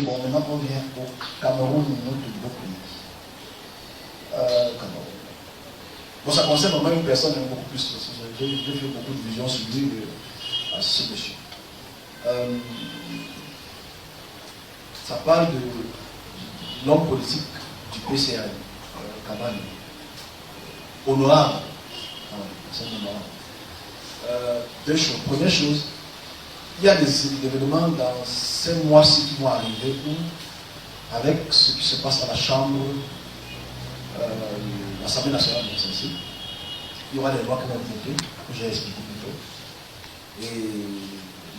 Bon, maintenant on vient au Cameroun, notre beau pays. Cameroun. Bon, ça concerne vraiment une personne beaucoup plus. J'ai fait beaucoup de visions sur lui, à ce monsieur. Ça parle de l'homme politique du PCA, Kabane. Honorable. C'est honorable. Deux choses. Première chose, il y a des événements dans ces mois-ci qui vont arriver où, avec ce qui se passe à la Chambre, l'Assemblée nationale de celle-ci, il y aura des lois qui vont être votées, que j'ai expliqué plus tôt. Et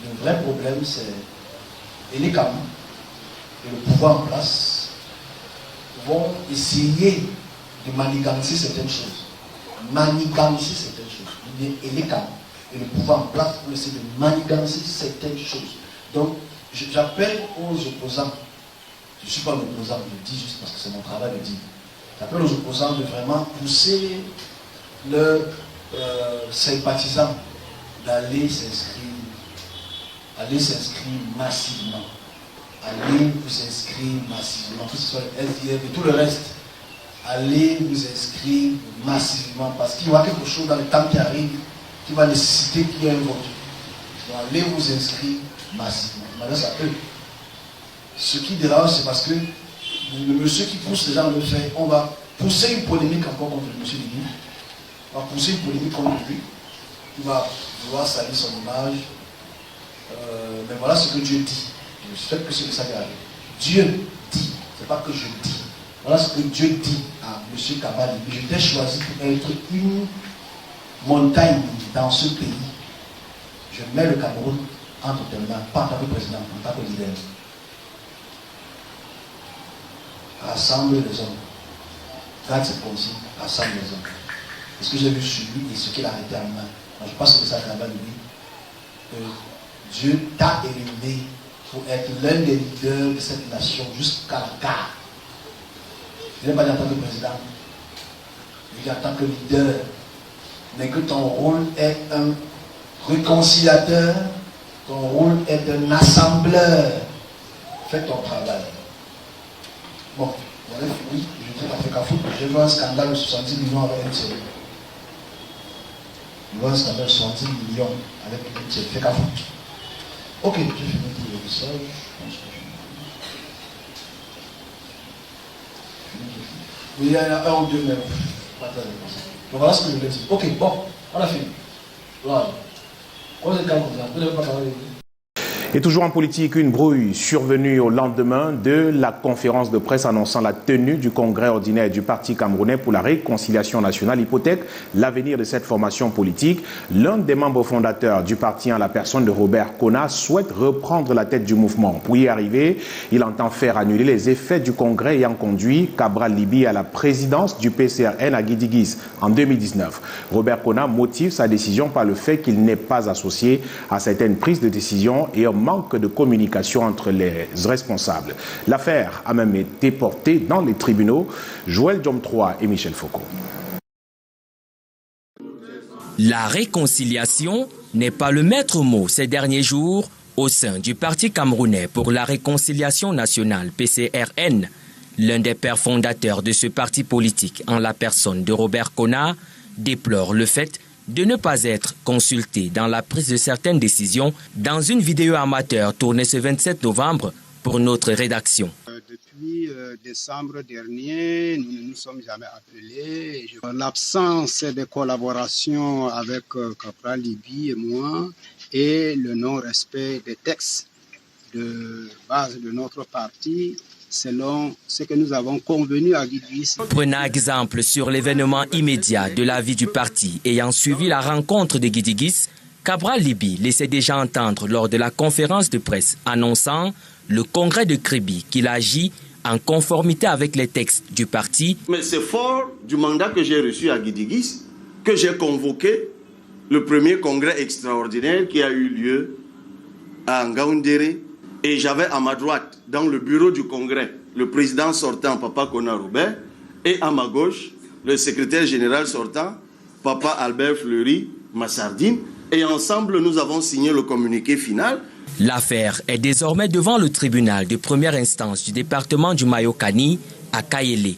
le vrai problème, c'est les Cameroun et le pouvoir en place vont essayer de manigancer certaines choses. Manigancer certaines choses. Et les Cameroun et le pouvoir en place vont essayer de manigancer certaines choses. Donc, j'appelle aux opposants, je ne suis pas un opposant, je le dis juste parce que c'est mon travail de dire. J'appelle aux opposants de vraiment pousser leurs sympathisants d'aller s'inscrire massivement. Allez vous inscrire massivement, que ce soit le SDF et tout le reste. Allez vous inscrire massivement parce qu'il y aura quelque chose dans le temps qui arrive qui va nécessiter qu'il y ait un vote. Donc allez vous inscrire massivement. Maintenant, c'est à eux. Ce qui dérange, c'est parce que le monsieur qui pousse les gens à le faire, on va pousser une polémique encore contre le monsieur Lini. On va pousser une polémique contre lui. Il va vouloir salir son image. Mais voilà ce que Dieu dit. Je souhaite que ce que ça arrive. Dieu dit, c'est pas que je dis. Voilà ce que Dieu dit à M. Kabali. Je t'ai choisi pour être une montagne dans ce pays. Je mets le Cameroun entre tes mains, pas en tant que président, en tant que leader. Rassemble les hommes. Garde cette consigne, rassemble les hommes. C'est ce que j'ai vu sur lui et ce qu'il a arrêté en main. Je pense que ça Kabali dit que Dieu t'a éliminé pour être l'un des leaders de cette nation jusqu'à la gare. Je n'ai pas dit en tant que président, je dis en tant que leader, mais que ton rôle est un réconciliateur, ton rôle est un assembleur. Fais ton travail. Bon, j'avais fini, je dis à Fekafoot, j'ai vu un scandale de 70 millions avec une série. J'ai vu un scandale de 70 millions avec une série. Fekafoot. Ok, j'ai fini pour le message. Il y en a un ou deux, mais pas très important. Donc voilà ce que je voulais dire. Ok, bon, on a fini. Voilà. On est calme, vous n'avez pas parlé. Et toujours en politique, une brouille survenue au lendemain de la conférence de presse annonçant la tenue du congrès ordinaire du Parti camerounais pour la réconciliation nationale hypothèque l'avenir de cette formation politique. L'un des membres fondateurs du parti, en la personne de Robert Kona, souhaite reprendre la tête du mouvement. Pour y arriver, il entend faire annuler les effets du congrès ayant conduit Cabral Libi à la présidence du PCRN à Guidigis en 2019. Robert Kona motive sa décision par le fait qu'il n'est pas associé à certaines prises de décision et manque de communication entre les responsables. L'affaire a même été portée dans les tribunaux. Joël Diom III et Michel Foucault. La réconciliation n'est pas le maître mot ces derniers jours au sein du Parti camerounais pour la réconciliation nationale PCRN. L'un des pères fondateurs de ce parti politique, en la personne de Robert Kona, déplore le fait de ne pas être consulté dans la prise de certaines décisions dans une vidéo amateur tournée ce 27 novembre pour notre rédaction. Depuis décembre dernier, nous ne nous sommes jamais appelés. L'absence de collaboration avec Cabral Libi et moi et le non-respect des textes de base de notre parti selon ce que nous avons convenu à Guidigis. Prenant exemple sur l'événement immédiat de la vie du parti ayant suivi la rencontre de Guidigis, Cabral Libi laissait déjà entendre lors de la conférence de presse annonçant le congrès de Kribi qu'il agit en conformité avec les textes du parti. Mais c'est fort du mandat que j'ai reçu à Guidigis que j'ai convoqué le premier congrès extraordinaire qui a eu lieu à Ngaoundéré. Et j'avais à ma droite, dans le bureau du congrès, le président sortant, Papa Kona Robert, et à ma gauche, le secrétaire général sortant, Papa Albert Fleury Massardine. Et ensemble, nous avons signé le communiqué final L'affaire est désormais devant le tribunal de première instance du département du Mayokani à Kayélé.